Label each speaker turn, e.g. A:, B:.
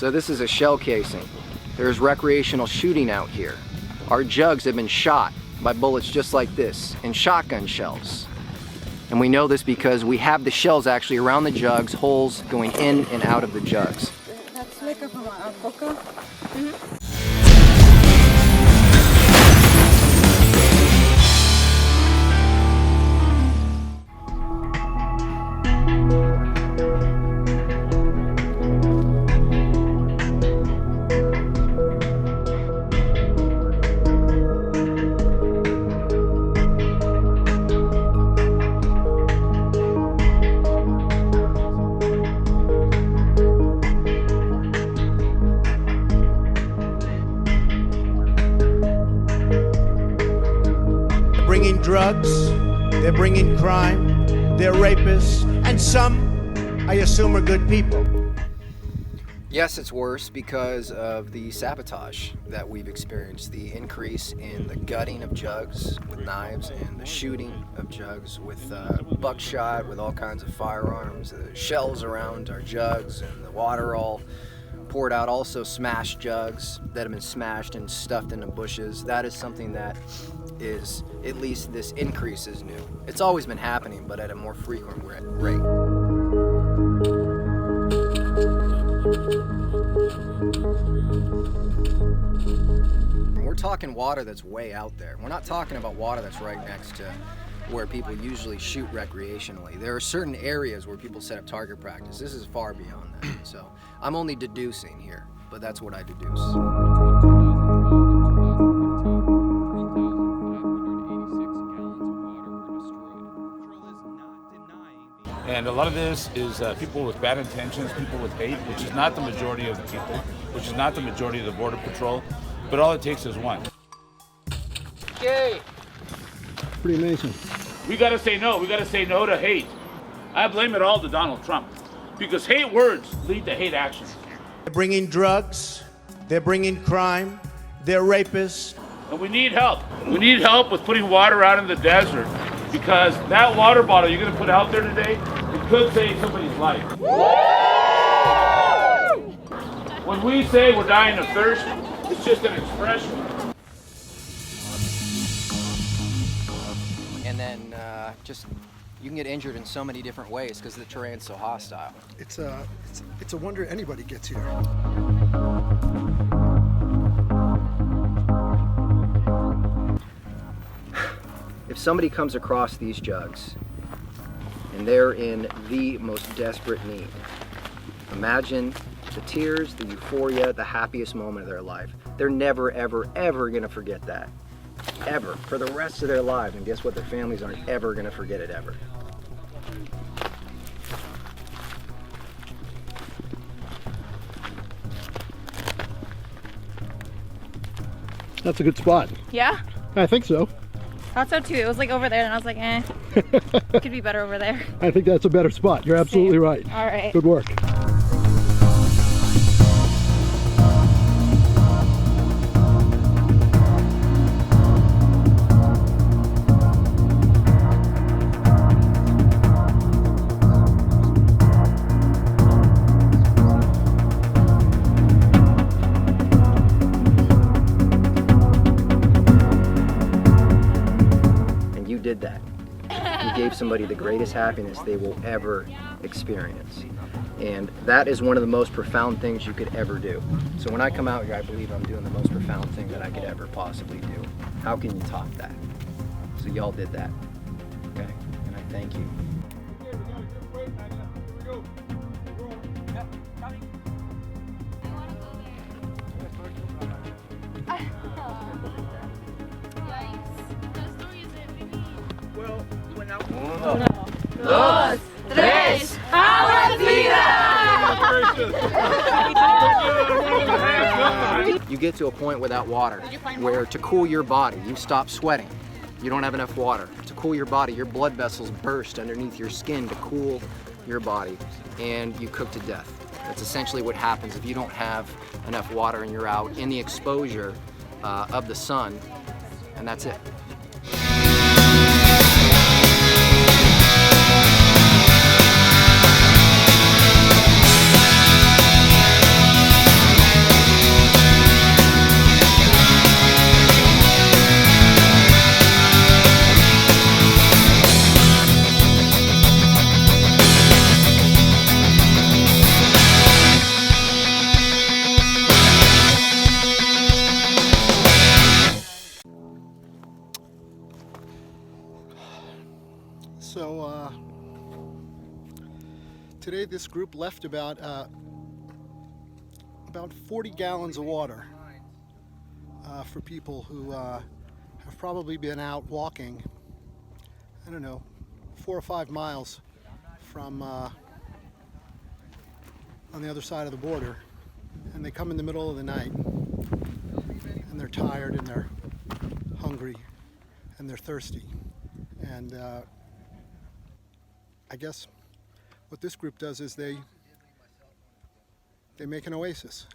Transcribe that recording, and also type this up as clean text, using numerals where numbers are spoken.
A: So this is a shell casing. There's recreational shooting out here. Our jugs have been shot by bullets just like this, and shotgun shells. And we know this because we have the shells actually around the jugs, holes going in and out of the jugs.
B: That's like a coca.
C: Bringing drugs, they're bringing crime, they're rapists, and some, I assume, are good people.
A: Yes, it's worse because of the sabotage that we've experienced, the increase in the gutting of jugs with knives and the shooting of jugs with buckshot, with all kinds of firearms, the shells around our jugs and the water all poured out, also smashed jugs that have been smashed and stuffed into bushes. That is something that is, at least this increase is new. It's always been happening, but at a more frequent rate. We're talking water that's way out there. We're not talking about water that's right next to where people usually shoot recreationally. There are certain areas where people set up target practice. This is far beyond that. So I'm only deducing here, but that's what I deduce.
D: And a lot of this is people with bad intentions, people with hate, which is not the majority of the people, which is not the majority of the Border Patrol, but all it takes is one.
A: Okay.
E: Pretty amazing.
D: We gotta say no. We gotta say no to hate. I blame it all to Donald Trump, because hate words lead to hate actions.
C: They're bringing drugs, they're bringing crime, they're rapists.
D: And we need help. We need help with putting water out in the desert, because that water bottle you're gonna put out there today, it could save somebody's life. When we say we're dying of thirst, it's just an expression.
A: And then just, you can get injured in so many different ways because the terrain's so hostile.
E: It's a wonder anybody gets here.
A: If somebody comes across these jugs and they're in the most desperate need, imagine the tears, the euphoria, the happiest moment of their life. They're never, ever, ever gonna forget that. Ever. For the rest of their lives. And guess what? Their families aren't ever gonna forget it ever.
E: That's a good spot.
B: Yeah?
E: I think so.
B: Thought so too. It was like over there and I was like, eh. It could be better over there.
E: I think that's a better spot. You're absolutely right.
B: All right.
E: Good work.
A: Did that. You gave somebody the greatest happiness they will ever experience. And that is one of the most profound things you could ever do. So when I come out here, I believe I'm doing the most profound thing that I could ever possibly do. How can you top that? So y'all did that. Okay? And I thank you.
B: Dos, tres, ¡Agua vida!
A: You get to a point without water where to cool your body, you stop sweating. You don't have enough water. To cool your body, your blood vessels burst underneath your skin to cool your body, and you cook to death. That's essentially what happens if you don't have enough water and you're out in the exposure of the sun, and that's it.
E: Today this group left about 40 gallons of water for people who have probably been out walking, I don't know, 4 or 5 miles from on the other side of the border, and they come in the middle of the night and they're tired and they're hungry and they're thirsty, and I guess what this group does is they make an oasis.